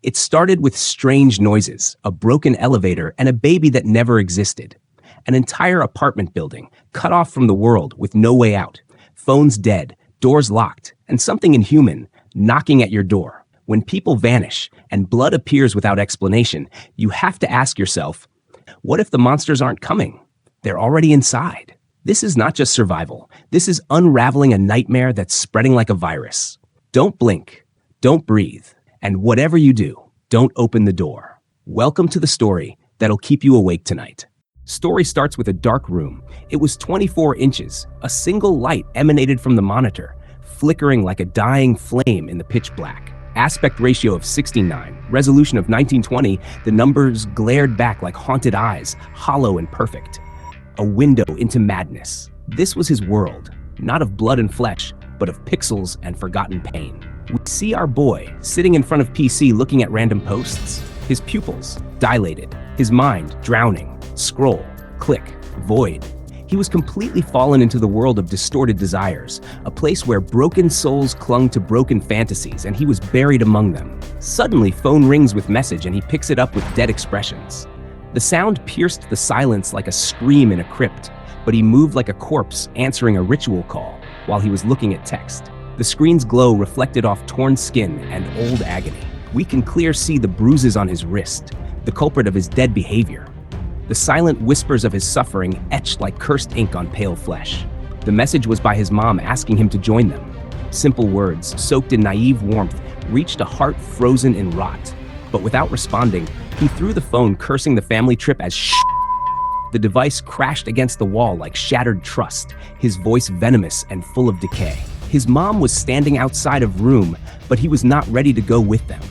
It started with strange noises, a broken elevator, and a baby that never existed. An entire apartment building, cut off from the world with no way out. Phones dead, doors locked, and something inhuman knocking at your door. When people vanish and blood appears without explanation, you have to ask yourself, what if the monsters aren't coming? They're already inside. This is not just survival. This is unraveling a nightmare that's spreading like a virus. Don't blink. Don't breathe. And whatever you do, don't open the door. Welcome to the story that'll keep you awake tonight. Story starts with a dark room. It was 24 inches. A single light emanated from the monitor, flickering like a dying flame in the pitch black. Aspect ratio of 69, resolution of 1920, the numbers glared back like haunted eyes, hollow and perfect. A window into madness. This was his world, not of blood and flesh, but of pixels and forgotten pain. We see our boy sitting in front of PC looking at random posts, his pupils dilated, his mind drowning. Scroll, click, void. He was completely fallen into the world of distorted desires, a place where broken souls clung to broken fantasies, and he was buried among them. Suddenly, phone rings with message, and he picks it up with dead expressions. The sound pierced the silence like a scream in a crypt, but he moved like a corpse answering a ritual call while he was looking at text. The screen's glow reflected off torn skin and old agony. We can clearly see the bruises on his wrist, the culprit of his dead behavior. The silent whispers of his suffering etched like cursed ink on pale flesh. The message was by his mom asking him to join them. Simple words, soaked in naive warmth, reached a heart frozen in rot. But without responding, he threw the phone, cursing the family trip as The device crashed against the wall like shattered trust, his voice venomous and full of decay. His mom was standing outside of room, but he was not ready to go with them.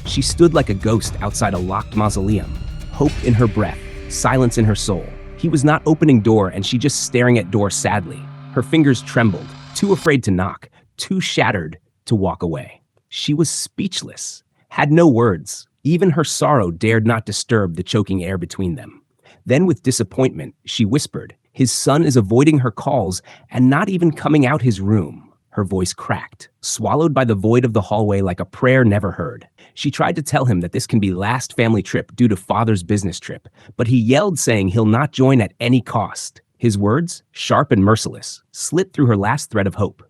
She stood like a ghost outside a locked mausoleum, hope in her breath, silence in her soul. He was not opening door, and she just staring at door sadly. Her fingers trembled, too afraid to knock, too shattered to walk away. She was speechless, had no words. Even her sorrow dared not disturb the choking air between them. Then with disappointment, she whispered, "His son is avoiding her calls and not even coming out his room." Her voice cracked, swallowed by the void of the hallway like a prayer never heard. She tried to tell him that this can be last family trip due to father's business trip, but he yelled saying he'll not join at any cost. His words, sharp and merciless, slit through her last thread of hope.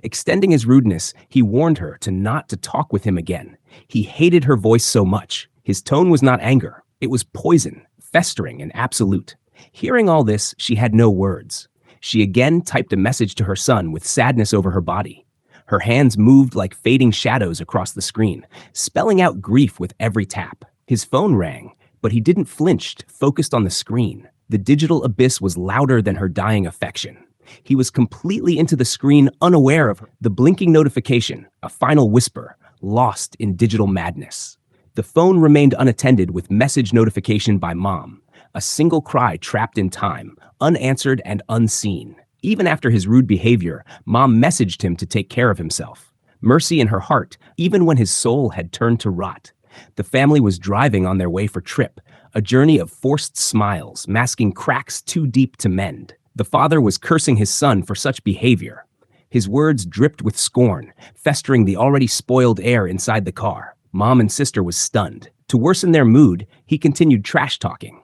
Extending his rudeness, he warned her not to talk with him again. He hated her voice so much. His tone was not anger. It was poison, festering and absolute. Hearing all this, she had no words. She again typed a message to her son with sadness over her body. Her hands moved like fading shadows across the screen, spelling out grief with every tap. His phone rang, but he didn't flinch, focused on the screen. The digital abyss was louder than her dying affection. He was completely into the screen, unaware of her. The blinking notification, a final whisper, lost in digital madness. The phone remained unattended with message notification by mom. A single cry trapped in time, unanswered and unseen. Even after his rude behavior, mom messaged him to take care of himself. Mercy in her heart, even when his soul had turned to rot. The family was driving on their way for trip, a journey of forced smiles, masking cracks too deep to mend. The father was cursing his son for such behavior. His words dripped with scorn, festering the already spoiled air inside the car. Mom and sister was stunned. To worsen their mood, he continued trash talking.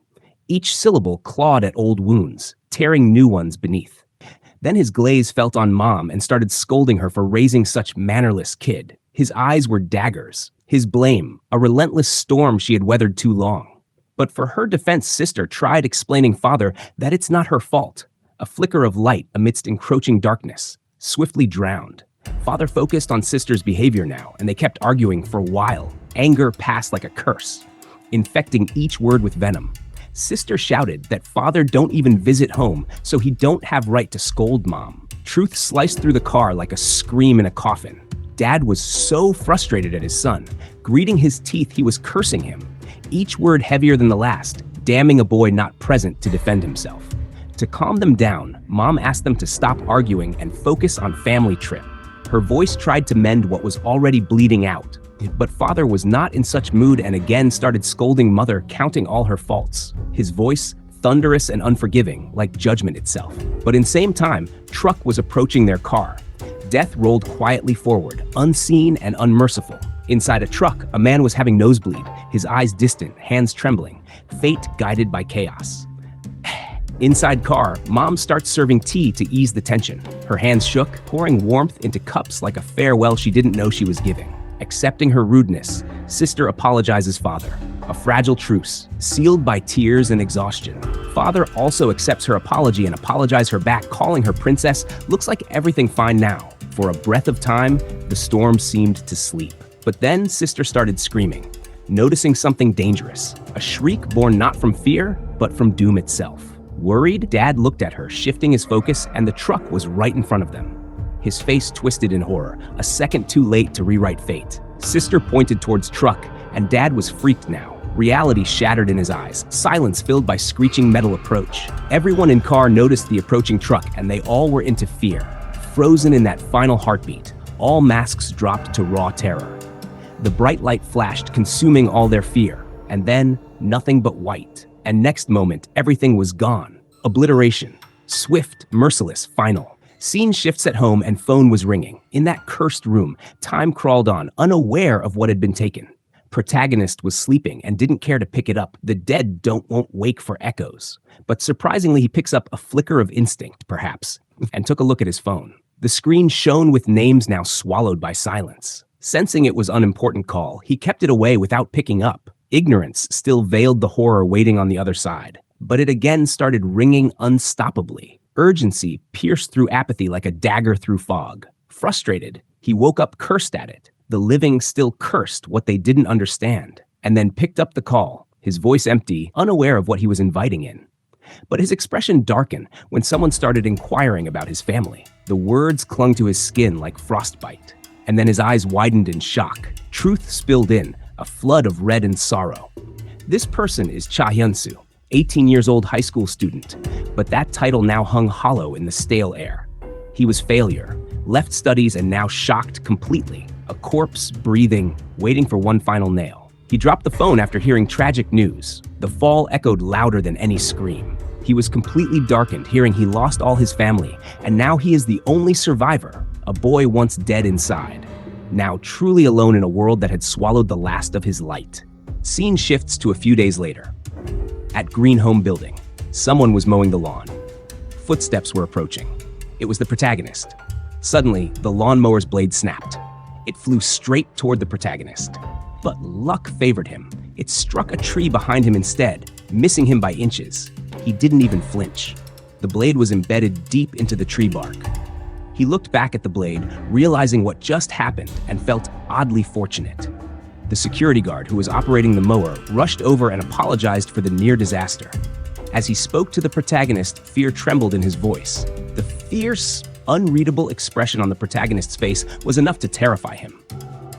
Each syllable clawed at old wounds, tearing new ones beneath. Then his glaze felt on mom and started scolding her for raising such mannerless kid. His eyes were daggers. His blame, a relentless storm she had weathered too long. But for her defense, sister tried explaining father that it's not her fault. A flicker of light amidst encroaching darkness, swiftly drowned. Father focused on sister's behavior now, and they kept arguing for a while. Anger passed like a curse, infecting each word with venom. Sister shouted that father don't even visit home, so he don't have right to scold mom. Truth sliced through the car like a scream in a coffin. Dad was so frustrated at his son. Greeting his teeth, he was cursing him. Each word heavier than the last, damning a boy not present to defend himself. To calm them down, mom asked them to stop arguing and focus on family trip. Her voice tried to mend what was already bleeding out. But father was not in such mood and again started scolding mother, counting all her faults. His voice, thunderous and unforgiving, like judgment itself. But in same time, truck was approaching their car. Death rolled quietly forward, unseen and unmerciful. Inside a truck, a man was having nosebleed, his eyes distant, hands trembling, fate guided by chaos. Inside car, mom starts serving tea to ease the tension. Her hands shook, pouring warmth into cups like a farewell she didn't know she was giving. Accepting her rudeness, sister apologizes father. A fragile truce, sealed by tears and exhaustion. Father also accepts her apology and apologizes her back, calling her princess. Looks like everything fine now. For a breath of time, the storm seemed to sleep. But then sister started screaming, noticing something dangerous. A shriek born not from fear, but from doom itself. Worried, Dad looked at her, shifting his focus, and the truck was right in front of them. His face twisted in horror, a second too late to rewrite fate. Sister pointed towards truck, and Dad was freaked now. Reality shattered in his eyes, silence filled by screeching metal approach. Everyone in car noticed the approaching truck, and they all were into fear. Frozen in that final heartbeat, all masks dropped to raw terror. The bright light flashed, consuming all their fear, and then nothing but white. And next moment, everything was gone. Obliteration. Swift, merciless, final. Scene shifts at home and phone was ringing. In that cursed room, time crawled on, unaware of what had been taken. Protagonist was sleeping and didn't care to pick it up. The dead won't wake for echoes. But surprisingly, he picks up a flicker of instinct, perhaps, and took a look at his phone. The screen shone with names now swallowed by silence. Sensing it was unimportant call, he kept it away without picking up. Ignorance still veiled the horror waiting on the other side, but it again started ringing unstoppably. Urgency pierced through apathy like a dagger through fog. Frustrated, he woke up, cursed at it. The living still cursed what they didn't understand, and then picked up the call, his voice empty, unaware of what he was inviting in. But his expression darkened when someone started inquiring about his family. The words clung to his skin like frostbite, and then his eyes widened in shock. Truth spilled in, a flood of red and sorrow. This person is Cha Hyun-soo, 18 years old high school student, but that title now hung hollow in the stale air. He was failure, left studies and now shocked completely, a corpse breathing, waiting for one final nail. He dropped the phone after hearing tragic news. The fall echoed louder than any scream. He was completely darkened, hearing he lost all his family, and now he is the only survivor, a boy once dead inside. Now truly alone in a world that had swallowed the last of his light. Scene shifts to a few days later. At Green Home Building, someone was mowing the lawn. Footsteps were approaching. It was the protagonist. Suddenly, the lawnmower's blade snapped. It flew straight toward the protagonist. But luck favored him. It struck a tree behind him instead, missing him by inches. He didn't even flinch. The blade was embedded deep into the tree bark. He looked back at the blade, realizing what just happened, and felt oddly fortunate. The security guard who was operating the mower rushed over and apologized for the near disaster. As he spoke to the protagonist, fear trembled in his voice. The fierce, unreadable expression on the protagonist's face was enough to terrify him.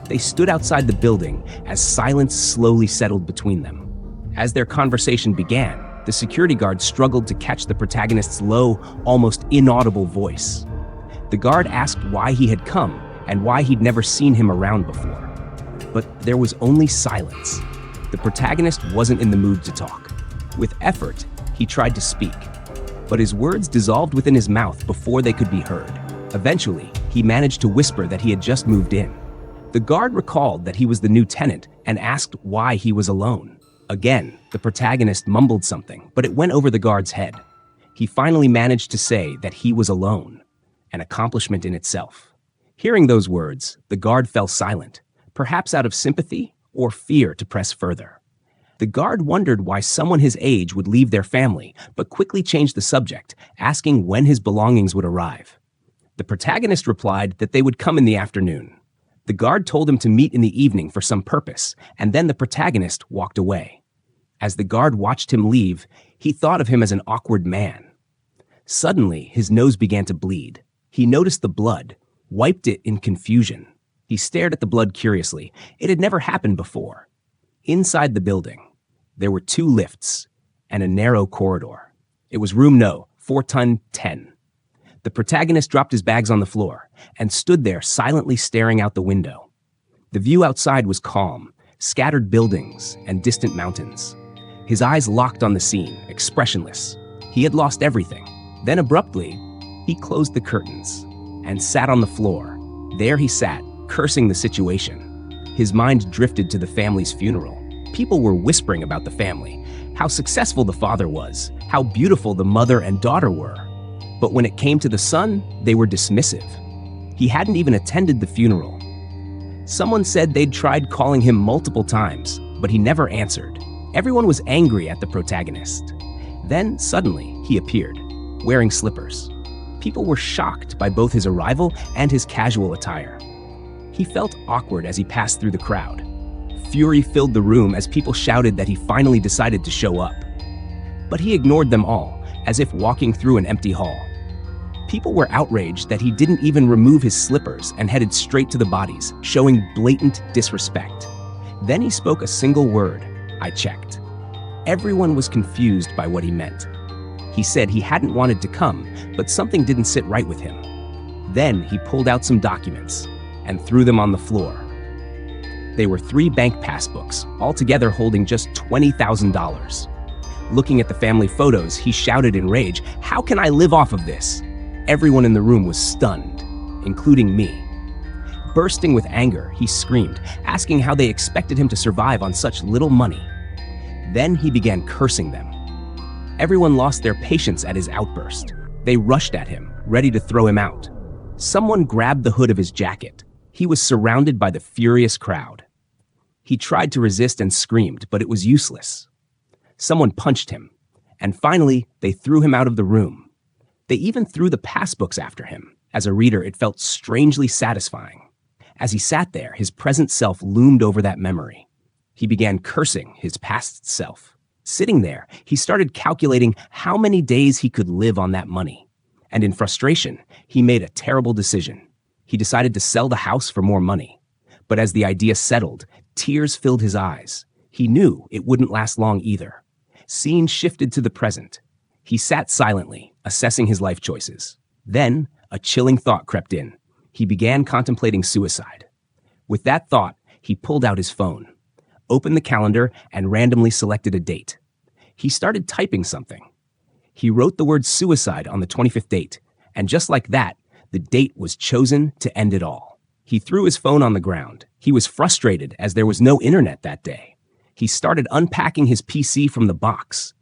They stood outside the building as silence slowly settled between them. As their conversation began, the security guard struggled to catch the protagonist's low, almost inaudible voice. The guard asked why he had come and why he'd never seen him around before. But there was only silence. The protagonist wasn't in the mood to talk. With effort, he tried to speak, but his words dissolved within his mouth before they could be heard. Eventually, he managed to whisper that he had just moved in. The guard recalled that he was the new tenant and asked why he was alone. Again, the protagonist mumbled something, but it went over the guard's head. He finally managed to say that he was alone, an accomplishment in itself. Hearing those words, the guard fell silent, perhaps out of sympathy or fear to press further. The guard wondered why someone his age would leave their family, but quickly changed the subject, asking when his belongings would arrive. The protagonist replied that they would come in the afternoon. The guard told him to meet in the evening for some purpose, and then the protagonist walked away. As the guard watched him leave, he thought of him as an awkward man. Suddenly, his nose began to bleed. He noticed the blood, wiped it in confusion. He stared at the blood curiously. It had never happened before. Inside the building, there were 2 lifts and a narrow corridor. It was room No. 410. The protagonist dropped his bags on the floor and stood there silently staring out the window. The view outside was calm, scattered buildings and distant mountains. His eyes locked on the scene, expressionless. He had lost everything. Then abruptly, he closed the curtains and sat on the floor. There he sat, cursing the situation. His mind drifted to the family's funeral. People were whispering about the family, how successful the father was, how beautiful the mother and daughter were. But when it came to the son, they were dismissive. He hadn't even attended the funeral. Someone said they'd tried calling him multiple times, but he never answered. Everyone was angry at the protagonist. Then, suddenly, he appeared, wearing slippers. People were shocked by both his arrival and his casual attire. He felt awkward as he passed through the crowd. Fury filled the room as people shouted that he finally decided to show up. But he ignored them all, as if walking through an empty hall. People were outraged that he didn't even remove his slippers and headed straight to the bodies, showing blatant disrespect. Then he spoke a single word: "I checked." Everyone was confused by what he meant. He said he hadn't wanted to come, but something didn't sit right with him. Then he pulled out some documents and threw them on the floor. They were 3 bank passbooks, altogether holding just $20,000. Looking at the family photos, he shouted in rage, "How can I live off of this?" Everyone in the room was stunned, including me. Bursting with anger, he screamed, asking how they expected him to survive on such little money. Then he began cursing them. Everyone lost their patience at his outburst. They rushed at him, ready to throw him out. Someone grabbed the hood of his jacket. He was surrounded by the furious crowd. He tried to resist and screamed, but it was useless. Someone punched him, and finally, they threw him out of the room. They even threw the passbooks after him. As a reader, it felt strangely satisfying. As he sat there, his present self loomed over that memory. He began cursing his past self. Sitting there, he started calculating how many days he could live on that money. And in frustration, he made a terrible decision. He decided to sell the house for more money. But as the idea settled, tears filled his eyes. He knew it wouldn't last long either. Scene shifted to the present. He sat silently, assessing his life choices. Then, a chilling thought crept in. He began contemplating suicide. With that thought, he pulled out his phone, opened the calendar, and randomly selected a date. He started typing something. He wrote the word suicide on the 25th date, and just like that, the date was chosen to end it all. He threw his phone on the ground. He was frustrated as there was no internet that day. He started unpacking his PC from the box.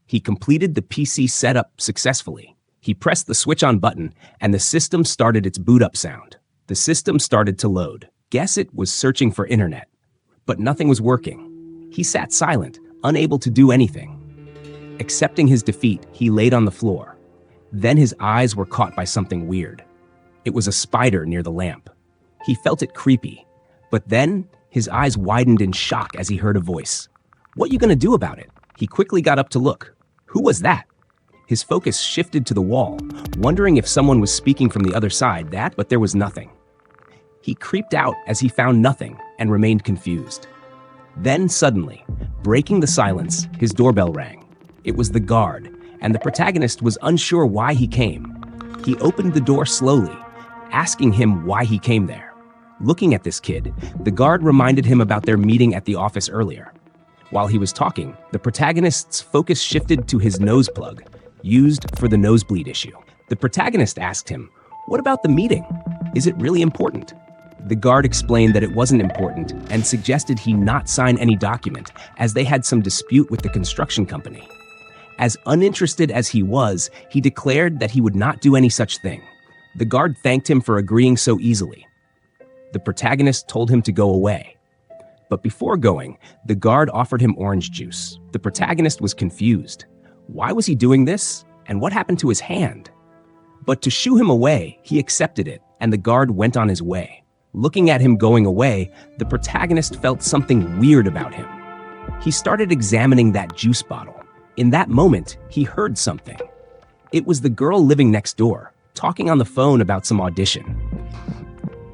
He completed the PC setup successfully. He pressed the switch on button, and the system started its boot up sound. The system started to load. Guess it was searching for internet. But nothing was working. He sat silent, unable to do anything. Accepting his defeat, he laid on the floor. Then his eyes were caught by something weird. It was a spider near the lamp. He felt it creepy. But then, his eyes widened in shock as he heard a voice. "What you gonna do about it?" He quickly got up to look. Who was that? His focus shifted to the wall, wondering if someone was speaking from the other side, but there was nothing. He creeped out as he found nothing and remained confused. Then suddenly, breaking the silence, his doorbell rang. It was the guard, and the protagonist was unsure why he came. He opened the door slowly, asking him why he came there. Looking at this kid, the guard reminded him about their meeting at the office earlier. While he was talking, the protagonist's focus shifted to his nose plug, used for the nosebleed issue. The protagonist asked him, "What about the meeting? Is it really important?" The guard explained that it wasn't important and suggested he not sign any document, as they had some dispute with the construction company. As uninterested as he was, he declared that he would not do any such thing. The guard thanked him for agreeing so easily. The protagonist told him to go away. But before going, the guard offered him orange juice. The protagonist was confused. Why was he doing this? And what happened to his hand? But to shoo him away, he accepted it, and the guard went on his way. Looking at him going away, the protagonist felt something weird about him. He started examining that juice bottle. In that moment, he heard something. It was the girl living next door, talking on the phone about some audition.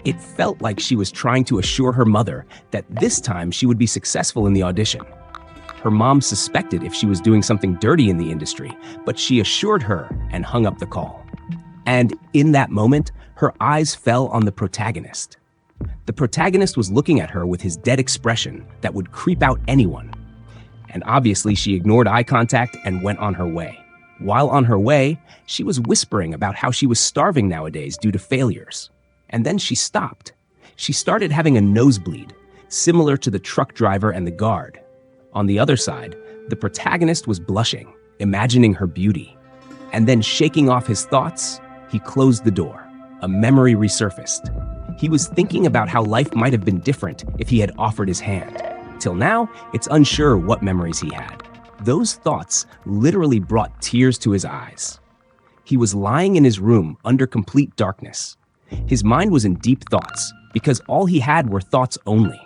It felt like she was trying to assure her mother that this time she would be successful in the audition. Her mom suspected if she was doing something dirty in the industry, but she assured her and hung up the call. And in that moment, her eyes fell on the protagonist. The protagonist was looking at her with his dead expression that would creep out anyone. And obviously, she ignored eye contact and went on her way. While on her way, she was whispering about how she was starving nowadays due to failures. And then she stopped. She started having a nosebleed. similar to the truck driver and the guard. On the other side, the protagonist was blushing, imagining her beauty. And then, shaking off his thoughts, he closed the door. A memory resurfaced. He was thinking about how life might have been different if he had offered his hand. Till now, it's unsure what memories he had. Those thoughts literally brought tears to his eyes. He was lying in his room under complete darkness. His mind was in deep thoughts because all he had were thoughts only.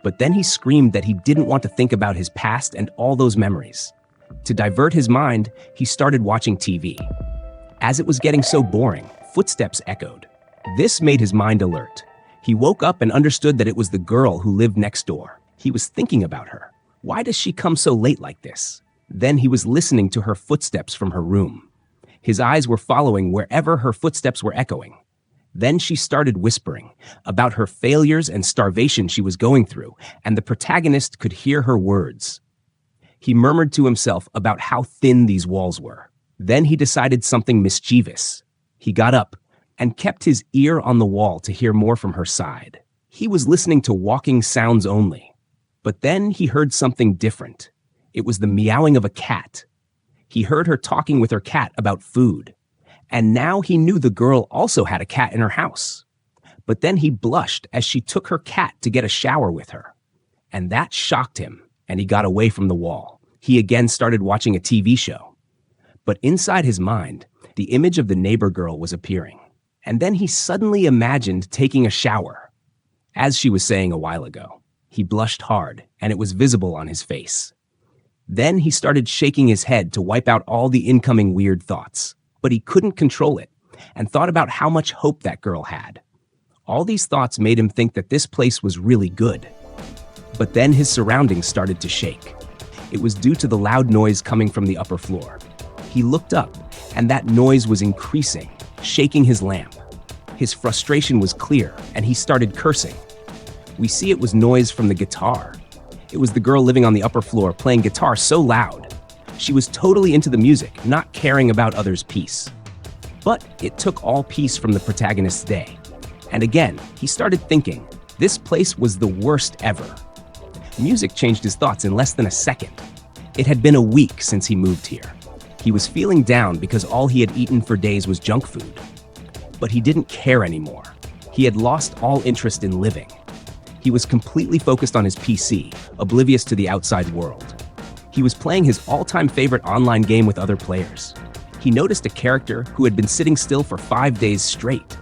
But then he screamed that he didn't want to think about his past and all those memories. To divert his mind, he started watching TV. As it was getting so boring, footsteps echoed. This made his mind alert. He woke up and understood that it was the girl who lived next door. He was thinking about her. Why does she come so late like this? Then he was listening to her footsteps from her room. His eyes were following wherever her footsteps were echoing. Then she started whispering about her failures and starvation she was going through, and the protagonist could hear her words. He murmured to himself about how thin these walls were. Then he decided something mischievous. He got up and kept his ear on the wall to hear more from her side. He was listening to walking sounds only. But then he heard something different. It was the meowing of a cat. He heard her talking with her cat about food. And now he knew the girl also had a cat in her house. But then he blushed as she took her cat to get a shower with her. And that shocked him, and he got away from the wall. He again started watching a TV show. But inside his mind, the image of the neighbor girl was appearing. And then he suddenly imagined taking a shower. As she was saying a while ago, he blushed hard, and it was visible on his face. Then he started shaking his head to wipe out all the incoming weird thoughts. But he couldn't control it, and thought about how much hope that girl had. All these thoughts made him think that this place was really good. But then his surroundings started to shake. It was due to the loud noise coming from the upper floor. He looked up, and that noise was increasing, shaking his lamp. His frustration was clear, and he started cursing. We see it was noise from the guitar. It was the girl living on the upper floor playing guitar so loud. She was totally into the music, not caring about others' peace. But it took all peace from the protagonist's day. And again, he started thinking, this place was the worst ever. Music changed his thoughts in less than a second. It had been a week since he moved here. He was feeling down because all he had eaten for days was junk food. But he didn't care anymore. He had lost all interest in living. He was completely focused on his PC, oblivious to the outside world. He was playing his all-time favorite online game with other players. He noticed a character who had been sitting still for 5 days straight,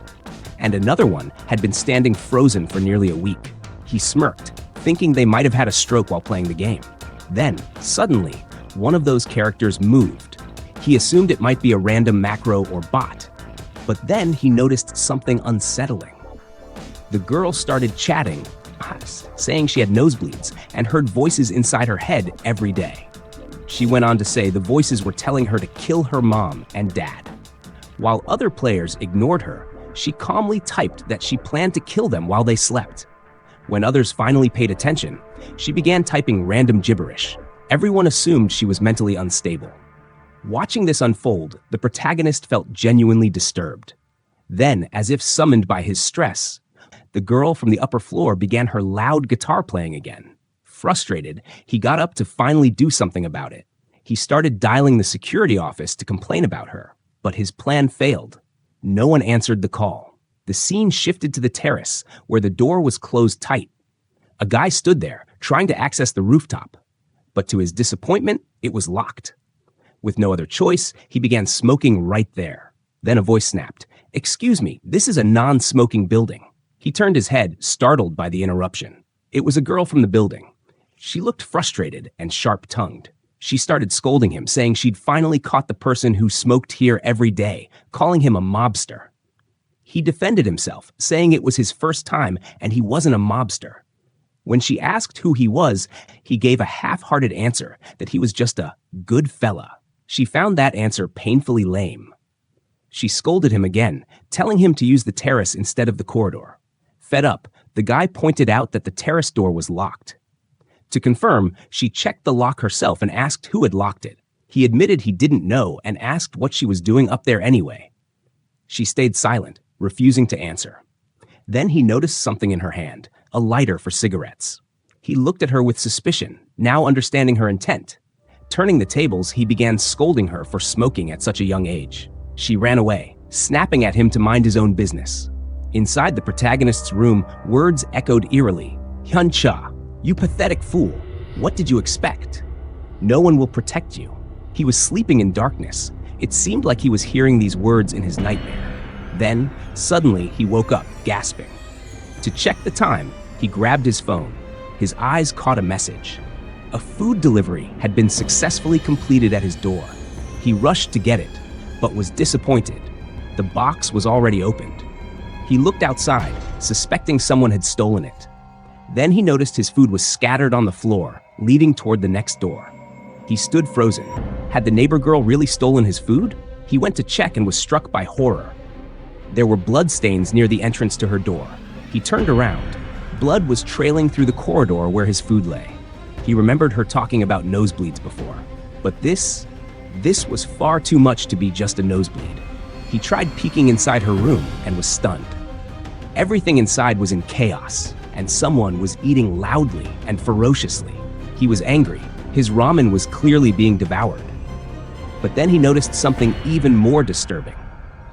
and another one had been standing frozen for nearly a week. He smirked, thinking they might have had a stroke while playing the game. Then, suddenly, one of those characters moved. He assumed it might be a random macro or bot, but then he noticed something unsettling. The girl started chatting, saying she had nosebleeds and heard voices inside her head every day. She went on to say the voices were telling her to kill her mom and dad. While other players ignored her, she calmly typed that she planned to kill them while they slept. When others finally paid attention, she began typing random gibberish. Everyone assumed she was mentally unstable. Watching this unfold, the protagonist felt genuinely disturbed. Then, as if summoned by his stress, the girl from the upper floor began her loud guitar playing again. Frustrated, he got up to finally do something about it. He started dialing the security office to complain about her, but his plan failed. No one answered the call. The scene shifted to the terrace, where the door was closed tight. A guy stood there, trying to access the rooftop. But to his disappointment, it was locked. With no other choice, he began smoking right there. Then a voice snapped, "Excuse me, this is a non-smoking building." He turned his head, startled by the interruption. It was a girl from the building. She looked frustrated and sharp-tongued. She started scolding him, saying she'd finally caught the person who smoked here every day, calling him a mobster. He defended himself, saying it was his first time and he wasn't a mobster. When she asked who he was, he gave a half-hearted answer that he was just a good fella. She found that answer painfully lame. She scolded him again, telling him to use the terrace instead of the corridor. Fed up, the guy pointed out that the terrace door was locked. To confirm, she checked the lock herself and asked who had locked it. He admitted he didn't know and asked what she was doing up there anyway. She stayed silent, refusing to answer. Then he noticed something in her hand, a lighter for cigarettes. He looked at her with suspicion, now understanding her intent. Turning the tables, he began scolding her for smoking at such a young age. She ran away, snapping at him to mind his own business. Inside the protagonist's room, words echoed eerily. "Hyun-cha, you pathetic fool. What did you expect? No one will protect you." He was sleeping in darkness. It seemed like he was hearing these words in his nightmare. Then, suddenly, he woke up, gasping. To check the time, he grabbed his phone. His eyes caught a message. A food delivery had been successfully completed at his door. He rushed to get it, but was disappointed. The box was already opened. He looked outside, suspecting someone had stolen it. Then he noticed his food was scattered on the floor, leading toward the next door. He stood frozen. Had the neighbor girl really stolen his food? He went to check and was struck by horror. There were bloodstains near the entrance to her door. He turned around. Blood was trailing through the corridor where his food lay. He remembered her talking about nosebleeds before. But this was far too much to be just a nosebleed. He tried peeking inside her room and was stunned. Everything inside was in chaos, and someone was eating loudly and ferociously. He was angry. His ramen was clearly being devoured. But then he noticed something even more disturbing.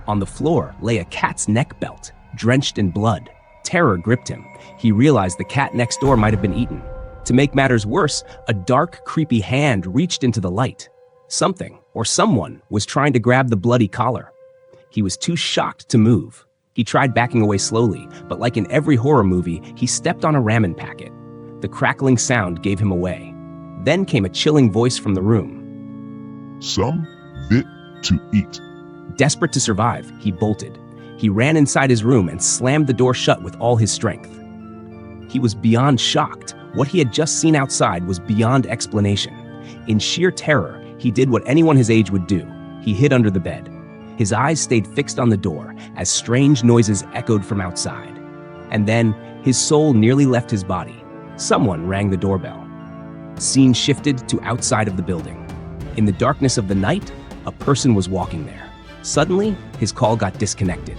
On the floor lay a cat's neck belt, drenched in blood. Terror gripped him. He realized the cat next door might have been eaten. To make matters worse, a dark, creepy hand reached into the light. Something, or someone, was trying to grab the bloody collar. He was too shocked to move. He tried backing away slowly, but like in every horror movie, he stepped on a ramen packet. The crackling sound gave him away. Then came a chilling voice from the room. "Some bit to eat." Desperate to survive, he bolted. He ran inside his room and slammed the door shut with all his strength. He was beyond shocked. What he had just seen outside was beyond explanation. In sheer terror, he did what anyone his age would do. He hid under the bed. His eyes stayed fixed on the door as strange noises echoed from outside. And then, his soul nearly left his body. Someone rang the doorbell. Scene shifted to outside of the building. In the darkness of the night, a person was walking there. Suddenly, his call got disconnected.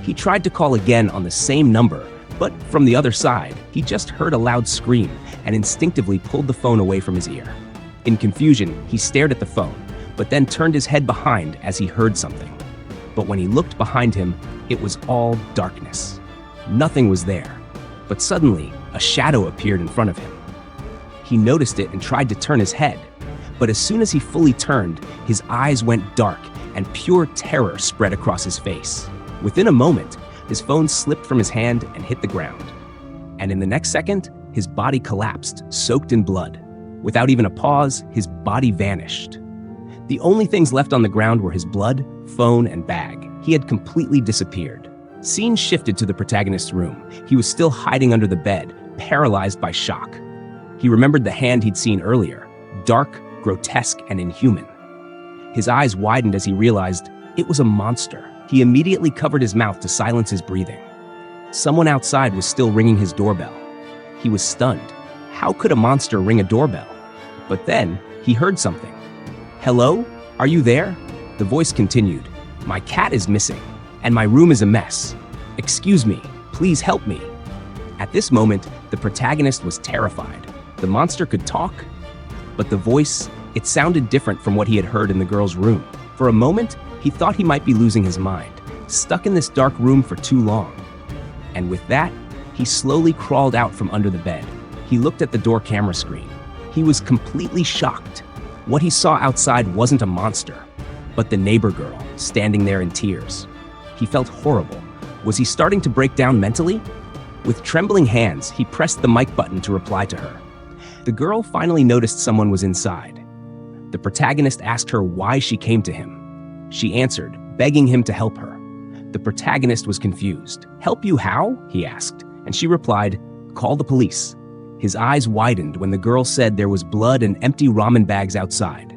He tried to call again on the same number, but from the other side, he just heard a loud scream and instinctively pulled the phone away from his ear. In confusion, he stared at the phone, but then turned his head behind as he heard something. But when he looked behind him, it was all darkness. Nothing was there. But suddenly, a shadow appeared in front of him. He noticed it and tried to turn his head. But as soon as he fully turned, his eyes went dark and pure terror spread across his face. Within a moment, his phone slipped from his hand and hit the ground. And in the next second, his body collapsed, soaked in blood. Without even a pause, his body vanished. The only things left on the ground were his blood, phone, and bag. He had completely disappeared. Scene shifted to the protagonist's room. He was still hiding under the bed, paralyzed by shock. He remembered the hand he'd seen earlier, dark, grotesque, and inhuman. His eyes widened as he realized it was a monster. He immediately covered his mouth to silence his breathing. Someone outside was still ringing his doorbell. He was stunned. How could a monster ring a doorbell? But then, he heard something. "Hello? Are you there?" The voice continued. "My cat is missing, and my room is a mess. Excuse me, please help me." At this moment, the protagonist was terrified. The monster could talk, but the voice, it sounded different from what he had heard in the girl's room. For a moment, he thought he might be losing his mind, stuck in this dark room for too long. And with that, he slowly crawled out from under the bed. He looked at the door camera screen. He was completely shocked. What he saw outside wasn't a monster, but the neighbor girl, standing there in tears. He felt horrible. Was he starting to break down mentally? With trembling hands, he pressed the mic button to reply to her. The girl finally noticed someone was inside. The protagonist asked her why she came to him. She answered, begging him to help her. The protagonist was confused. "Help you how?" he asked, and she replied, "Call the police." His eyes widened when the girl said there was blood and empty ramen bags outside.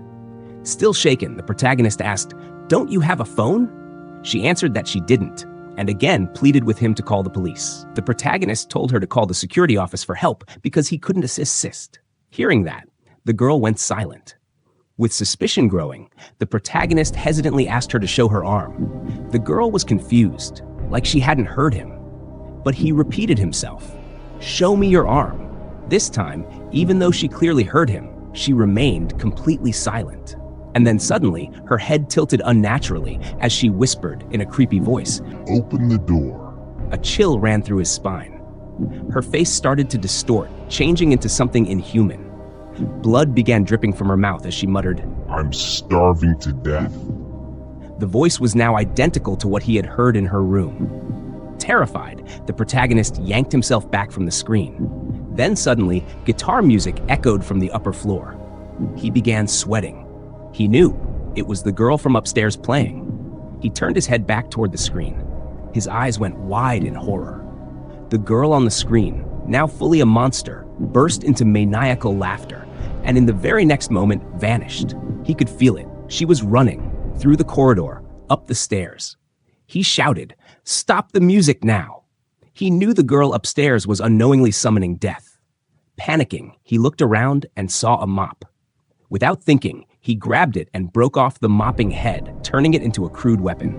Still shaken, the protagonist asked, "Don't you have a phone?" She answered that she didn't, and again pleaded with him to call the police. The protagonist told her to call the security office for help because he couldn't assist. Hearing that, the girl went silent. With suspicion growing, the protagonist hesitantly asked her to show her arm. The girl was confused, like she hadn't heard him. But he repeated himself. "Show me your arm." This time, even though she clearly heard him, she remained completely silent. And then suddenly, her head tilted unnaturally as she whispered in a creepy voice. Open the door. A chill ran through his spine. Her face started to distort, changing into something inhuman. Blood began dripping from her mouth as she muttered, I'm starving to death. The voice was now identical to what he had heard in her room. Terrified, the protagonist yanked himself back from the screen. Then suddenly, guitar music echoed from the upper floor. He began sweating. He knew it was the girl from upstairs playing. He turned his head back toward the screen. His eyes went wide in horror. The girl on the screen, now fully a monster, burst into maniacal laughter, and in the very next moment vanished. He could feel it. She was running through the corridor, up the stairs. He shouted, "Stop the music now!" He knew the girl upstairs was unknowingly summoning death. Panicking, he looked around and saw a mop. Without thinking, he grabbed it and broke off the mopping head, turning it into a crude weapon.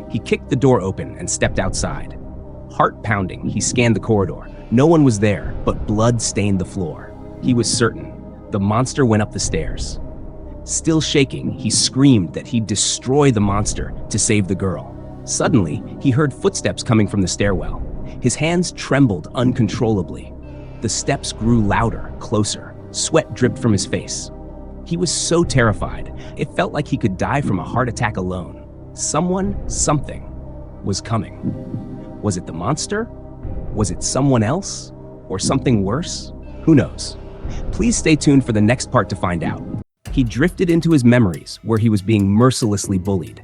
He kicked the door open and stepped outside. Heart pounding, he scanned the corridor. No one was there, but blood stained the floor. He was certain. The monster went up the stairs. Still shaking, he screamed that he'd destroy the monster to save the girl. Suddenly, he heard footsteps coming from the stairwell. His hands trembled uncontrollably. The steps grew louder, closer. Sweat dripped from his face. He was so terrified, it felt like he could die from a heart attack alone. Something was coming. Was it the monster? Was it someone else? Or something worse? Who knows? Please stay tuned for the next part to find out. He drifted into his memories where he was being mercilessly bullied.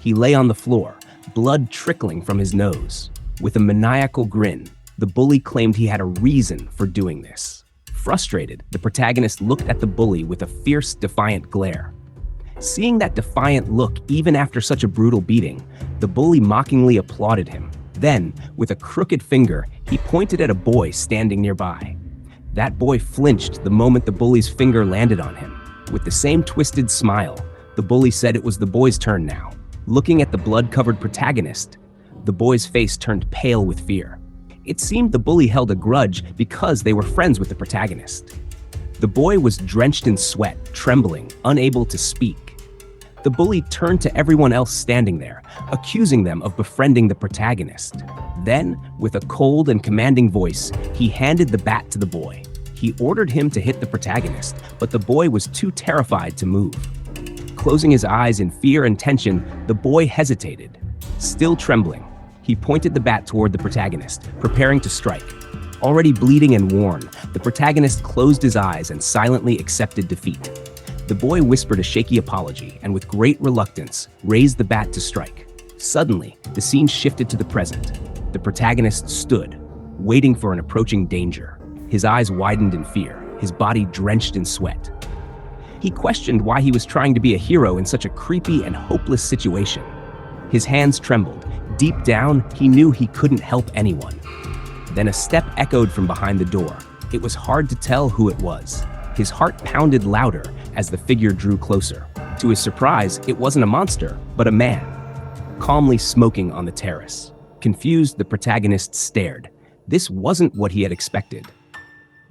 He lay on the floor, blood trickling from his nose. With a maniacal grin, the bully claimed he had a reason for doing this. Frustrated, the protagonist looked at the bully with a fierce, defiant glare. Seeing that defiant look even after such a brutal beating, the bully mockingly applauded him. Then, with a crooked finger, he pointed at a boy standing nearby. That boy flinched the moment the bully's finger landed on him. With the same twisted smile, the bully said it was the boy's turn now. Looking at the blood-covered protagonist, the boy's face turned pale with fear. It seemed the bully held a grudge because they were friends with the protagonist. The boy was drenched in sweat, trembling, unable to speak. The bully turned to everyone else standing there, accusing them of befriending the protagonist. Then, with a cold and commanding voice, he handed the bat to the boy. He ordered him to hit the protagonist, but the boy was too terrified to move. Closing his eyes in fear and tension, the boy hesitated. Still trembling, he pointed the bat toward the protagonist, preparing to strike. Already bleeding and worn, the protagonist closed his eyes and silently accepted defeat. The boy whispered a shaky apology and with great reluctance raised the bat to strike. Suddenly, the scene shifted to the present. The protagonist stood, waiting for an approaching danger. His eyes widened in fear, his body drenched in sweat. He questioned why he was trying to be a hero in such a creepy and hopeless situation. His hands trembled. Deep down, he knew he couldn't help anyone. Then a step echoed from behind the door. It was hard to tell who it was. His heart pounded louder as the figure drew closer. To his surprise, it wasn't a monster, but a man, calmly smoking on the terrace. Confused, the protagonist stared. This wasn't what he had expected.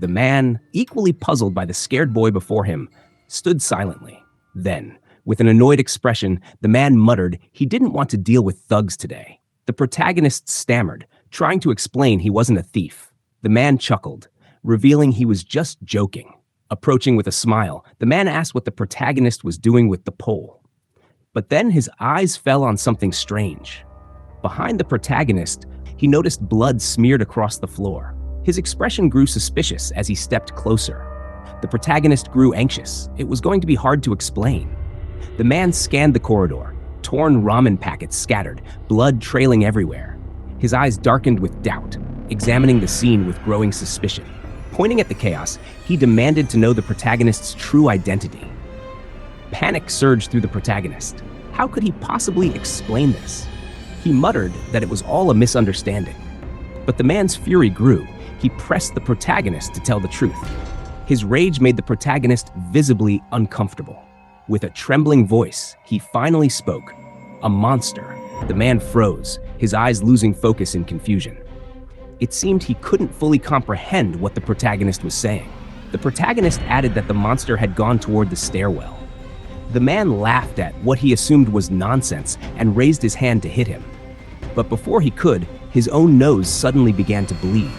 The man, equally puzzled by the scared boy before him, stood silently. Then, with an annoyed expression, the man muttered he didn't want to deal with thugs today. The protagonist stammered, trying to explain he wasn't a thief. The man chuckled, revealing he was just joking. Approaching with a smile, the man asked what the protagonist was doing with the pole. But then his eyes fell on something strange. Behind the protagonist, he noticed blood smeared across the floor. His expression grew suspicious as he stepped closer. The protagonist grew anxious. It was going to be hard to explain. The man scanned the corridor, torn ramen packets scattered, blood trailing everywhere. His eyes darkened with doubt, examining the scene with growing suspicion. Pointing at the chaos, he demanded to know the protagonist's true identity. Panic surged through the protagonist. How could he possibly explain this? He muttered that it was all a misunderstanding. But the man's fury grew. He pressed the protagonist to tell the truth. His rage made the protagonist visibly uncomfortable. With a trembling voice, he finally spoke. A monster. The man froze, his eyes losing focus in confusion. It seemed he couldn't fully comprehend what the protagonist was saying. The protagonist added that the monster had gone toward the stairwell. The man laughed at what he assumed was nonsense and raised his hand to hit him. But before he could, his own nose suddenly began to bleed.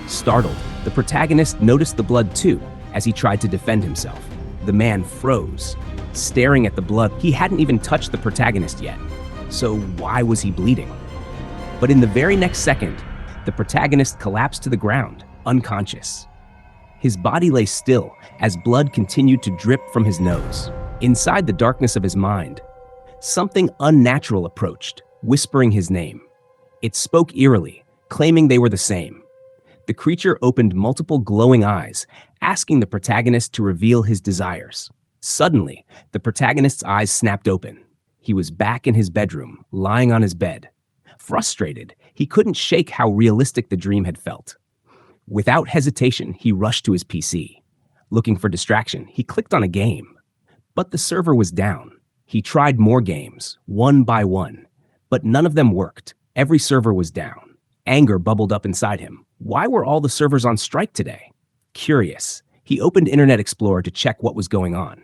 Startled, the protagonist noticed the blood too as he tried to defend himself. The man froze, staring at the blood. He hadn't even touched the protagonist yet, so why was he bleeding? But in the very next second, the protagonist collapsed to the ground, unconscious. His body lay still as blood continued to drip from his nose. Inside the darkness of his mind, something unnatural approached, whispering his name. It spoke eerily, claiming they were the same. The creature opened multiple glowing eyes, asking the protagonist to reveal his desires. Suddenly, the protagonist's eyes snapped open. He was back in his bedroom, lying on his bed. Frustrated, he couldn't shake how realistic the dream had felt. Without hesitation, he rushed to his PC. Looking for distraction, he clicked on a game. But the server was down. He tried more games, one by one, but none of them worked. Every server was down. Anger bubbled up inside him. Why were all the servers on strike today? Curious, he opened Internet Explorer to check what was going on.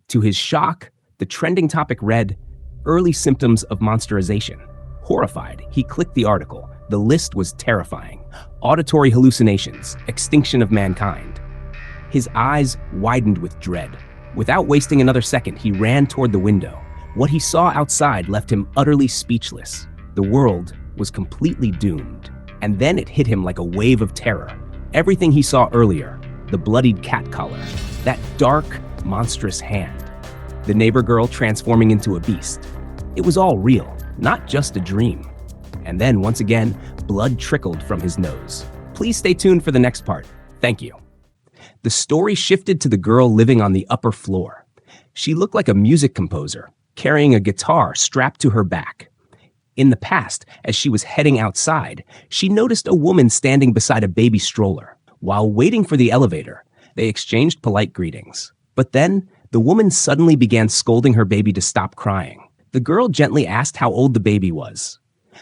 To his shock, the trending topic read, "Early Symptoms of Monsterization." Horrified, he clicked the article. The list was terrifying. Auditory hallucinations, extinction of mankind. His eyes widened with dread. Without wasting another second, he ran toward the window. What he saw outside left him utterly speechless. The world was completely doomed. And then it hit him like a wave of terror. Everything he saw earlier, the bloodied cat collar, that dark, monstrous hand, the neighbor girl transforming into a beast. It was all real, not just a dream. And then, once again, blood trickled from his nose. Please stay tuned for the next part. Thank you. The story shifted to the girl living on the upper floor. She looked like a music composer, carrying a guitar strapped to her back. In the past, as she was heading outside, she noticed a woman standing beside a baby stroller. While waiting for the elevator, they exchanged polite greetings. But then, the woman suddenly began scolding her baby to stop crying. The girl gently asked how old the baby was.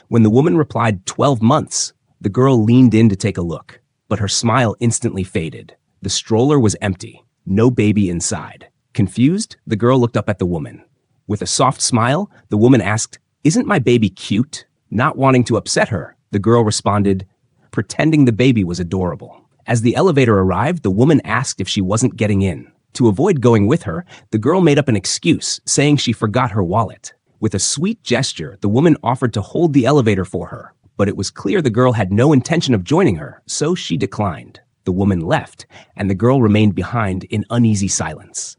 When the woman replied 12 months, the girl leaned in to take a look, but her smile instantly faded. The stroller was empty, no baby inside. Confused, the girl looked up at the woman. With a soft smile, the woman asked, "Isn't my baby cute?" Not wanting to upset her, the girl responded, pretending the baby was adorable. As the elevator arrived, the woman asked if she wasn't getting in. To avoid going with her, the girl made up an excuse, saying she forgot her wallet. With a sweet gesture, the woman offered to hold the elevator for her, but it was clear the girl had no intention of joining her, so she declined. The woman left, and the girl remained behind in uneasy silence.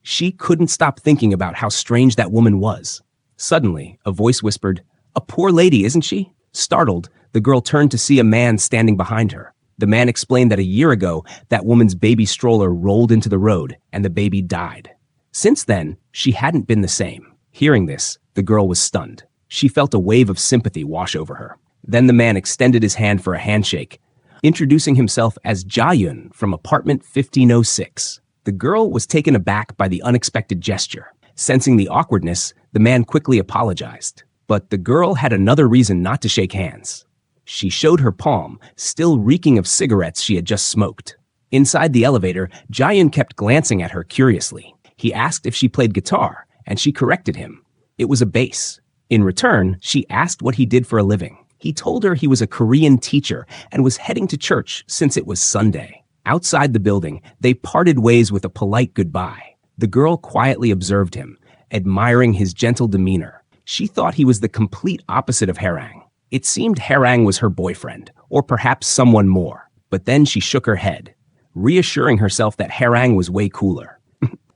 She couldn't stop thinking about how strange that woman was. Suddenly, a voice whispered, "A poor lady, isn't she?" Startled, the girl turned to see a man standing behind her. The man explained that a year ago, that woman's baby stroller rolled into the road, and the baby died. Since then, she hadn't been the same. Hearing this, the girl was stunned. She felt a wave of sympathy wash over her. Then the man extended his hand for a handshake, introducing himself as Jayun from apartment 1506. The girl was taken aback by the unexpected gesture. Sensing the awkwardness, the man quickly apologized. But the girl had another reason not to shake hands. She showed her palm, still reeking of cigarettes she had just smoked. Inside the elevator, Jayun kept glancing at her curiously. He asked if she played guitar, and she corrected him. It was a bass. In return, she asked what he did for a living. He told her he was a Korean teacher and was heading to church since it was Sunday. Outside the building, they parted ways with a polite goodbye. The girl quietly observed him, admiring his gentle demeanor. She thought he was the complete opposite of Harang. It seemed Harang was her boyfriend, or perhaps someone more. But then she shook her head, reassuring herself that Harang was way cooler.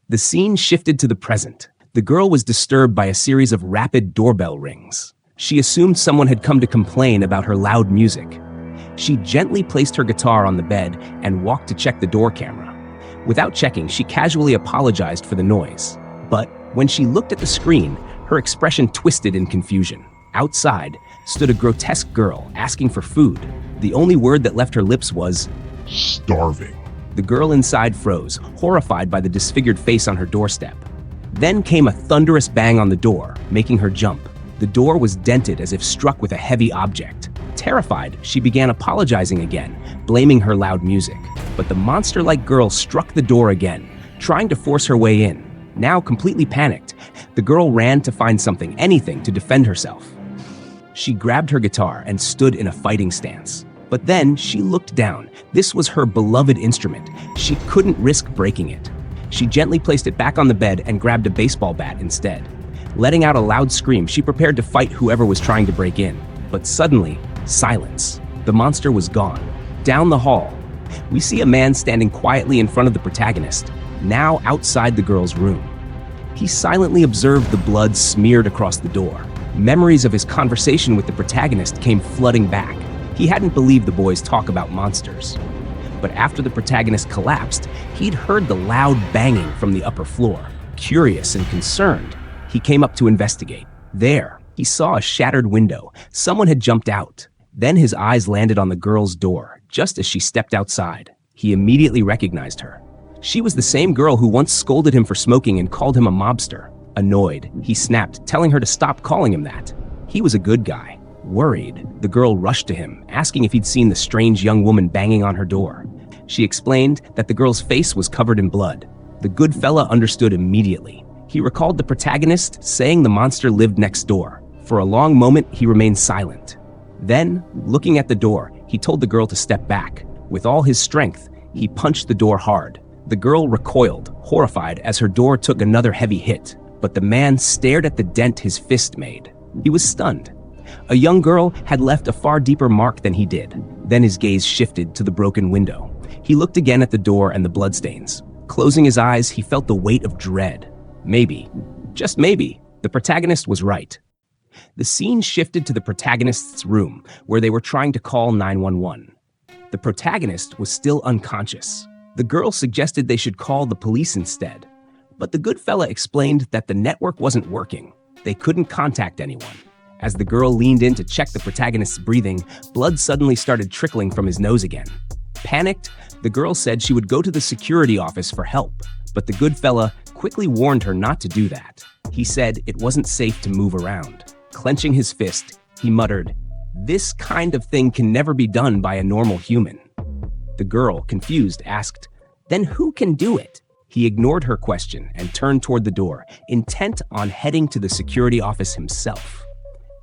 The scene shifted to the present. The girl was disturbed by a series of rapid doorbell rings. She assumed someone had come to complain about her loud music. She gently placed her guitar on the bed and walked to check the door camera. Without checking, she casually apologized for the noise. But when she looked at the screen, her expression twisted in confusion. Outside stood a grotesque girl asking for food. The only word that left her lips was, "Starving." The girl inside froze, horrified by the disfigured face on her doorstep. Then came a thunderous bang on the door, making her jump. The door was dented as if struck with a heavy object. Terrified, she began apologizing again, blaming her loud music. But the monster-like girl struck the door again, trying to force her way in. Now completely panicked, the girl ran to find something, anything, to defend herself. She grabbed her guitar and stood in a fighting stance. But then she looked down. This was her beloved instrument. She couldn't risk breaking it. She gently placed it back on the bed and grabbed a baseball bat instead. Letting out a loud scream, she prepared to fight whoever was trying to break in. But suddenly, silence. The monster was gone. Down the hall, we see a man standing quietly in front of the protagonist, now outside the girl's room. He silently observed the blood smeared across the door. Memories of his conversation with the protagonist came flooding back. He hadn't believed the boys talk about monsters. But after the protagonist collapsed, he'd heard the loud banging from the upper floor. Curious and concerned, he came up to investigate. There, he saw a shattered window. Someone had jumped out. Then his eyes landed on the girl's door, just as she stepped outside. He immediately recognized her. She was the same girl who once scolded him for smoking and called him a mobster. Annoyed, he snapped, telling her to stop calling him that. He was a good guy. Worried, the girl rushed to him, asking if he'd seen the strange young woman banging on her door. She explained that the girl's face was covered in blood. The good fella understood immediately. He recalled the protagonist saying the monster lived next door. For a long moment, he remained silent. Then, looking at the door, he told the girl to step back. With all his strength, he punched the door hard. The girl recoiled, horrified, as her door took another heavy hit. But the man stared at the dent his fist made. He was stunned. A young girl had left a far deeper mark than he did. Then his gaze shifted to the broken window. He looked again at the door and the bloodstains. Closing his eyes, he felt the weight of dread. Maybe, just maybe, the protagonist was right. The scene shifted to the protagonist's room, where they were trying to call 911. The protagonist was still unconscious. The girl suggested they should call the police instead. But the good fella explained that the network wasn't working. They couldn't contact anyone. As the girl leaned in to check the protagonist's breathing, blood suddenly started trickling from his nose again. Panicked, the girl said she would go to the security office for help, but the good fella quickly warned her not to do that. He said it wasn't safe to move around. Clenching his fist, he muttered, "This kind of thing can never be done by a normal human." The girl, confused, asked, "Then who can do it?" He ignored her question and turned toward the door, intent on heading to the security office himself.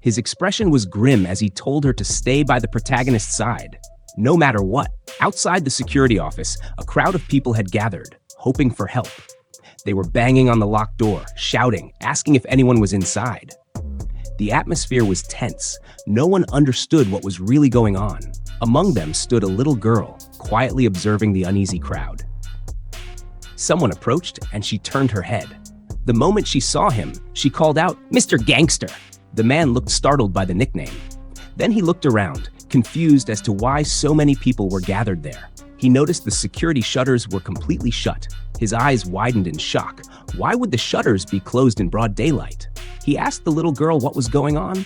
His expression was grim as he told her to stay by the protagonist's side, no matter what. Outside the security office, a crowd of people had gathered, hoping for help. They were banging on the locked door, shouting, asking if anyone was inside. The atmosphere was tense. No one understood what was really going on. Among them stood a little girl, quietly observing the uneasy crowd. Someone approached, and she turned her head. The moment she saw him, she called out, "Mr. Gangster!" The man looked startled by the nickname. Then he looked around, confused as to why so many people were gathered there. He noticed the security shutters were completely shut. His eyes widened in shock. Why would the shutters be closed in broad daylight? He asked the little girl what was going on.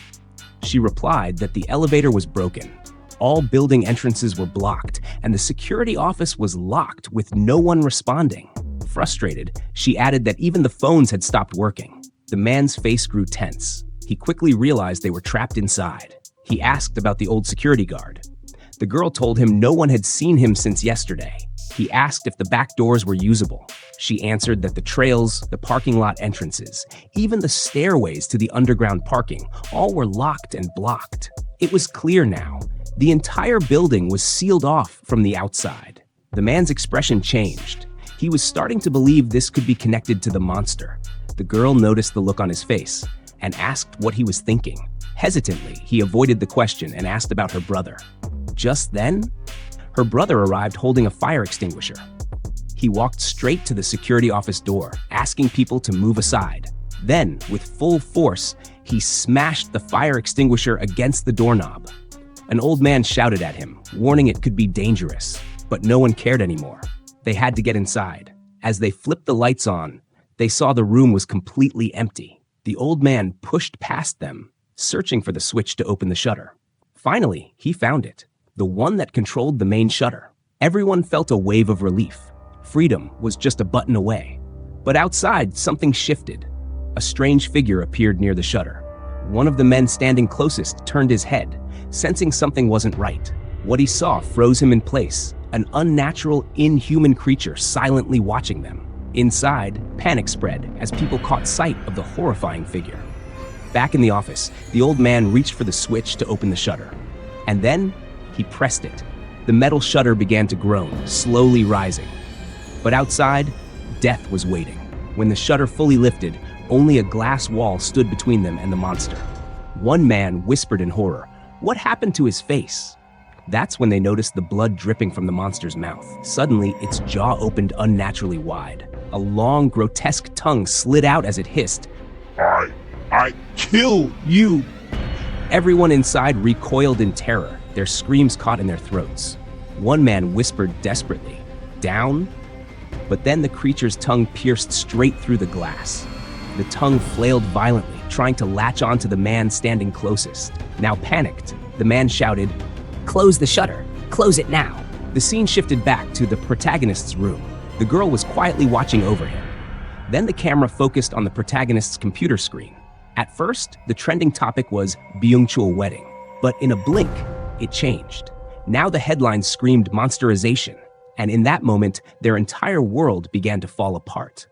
She replied that the elevator was broken. All building entrances were blocked, and the security office was locked with no one responding. Frustrated, she added that even the phones had stopped working. The man's face grew tense. He quickly realized they were trapped inside. He asked about the old security guard. The girl told him no one had seen him since yesterday. He asked if the back doors were usable. She answered that the trails, the parking lot entrances, even the stairways to the underground parking, all were locked and blocked. It was clear now. The entire building was sealed off from the outside. The man's expression changed. He was starting to believe this could be connected to the monster. The girl noticed the look on his face and asked what he was thinking. Hesitantly, he avoided the question and asked about her brother. Just then, her brother arrived holding a fire extinguisher. He walked straight to the security office door, asking people to move aside. Then, with full force, he smashed the fire extinguisher against the doorknob. An old man shouted at him, warning it could be dangerous, but no one cared anymore. They had to get inside. As they flipped the lights on, they saw the room was completely empty. The old man pushed past them, searching for the switch to open the shutter. Finally, he found it, the one that controlled the main shutter. Everyone felt a wave of relief. Freedom was just a button away. But outside, something shifted. A strange figure appeared near the shutter. One of the men standing closest turned his head. Sensing something wasn't right, what he saw froze him in place, an unnatural, inhuman creature silently watching them. Inside, panic spread as people caught sight of the horrifying figure. Back in the office, the old man reached for the switch to open the shutter. And then, he pressed it. The metal shutter began to groan, slowly rising. But outside, death was waiting. When the shutter fully lifted, only a glass wall stood between them and the monster. One man whispered in horror, "What happened to his face?" That's when they noticed the blood dripping from the monster's mouth. Suddenly, its jaw opened unnaturally wide. A long, grotesque tongue slid out as it hissed, I kill you. Everyone inside recoiled in terror, their screams caught in their throats. One man whispered desperately, "Down?" But then the creature's tongue pierced straight through the glass. The tongue flailed violently, trying to latch onto the man standing closest. Now panicked, the man shouted, Close the shutter. Close it now. The scene shifted back to the protagonist's room. The girl was quietly watching over him. Then the camera focused on the protagonist's computer screen. At first, the trending topic was Byung-chul wedding. But in a blink, it changed. Now the headlines screamed monsterization. And in that moment, their entire world began to fall apart.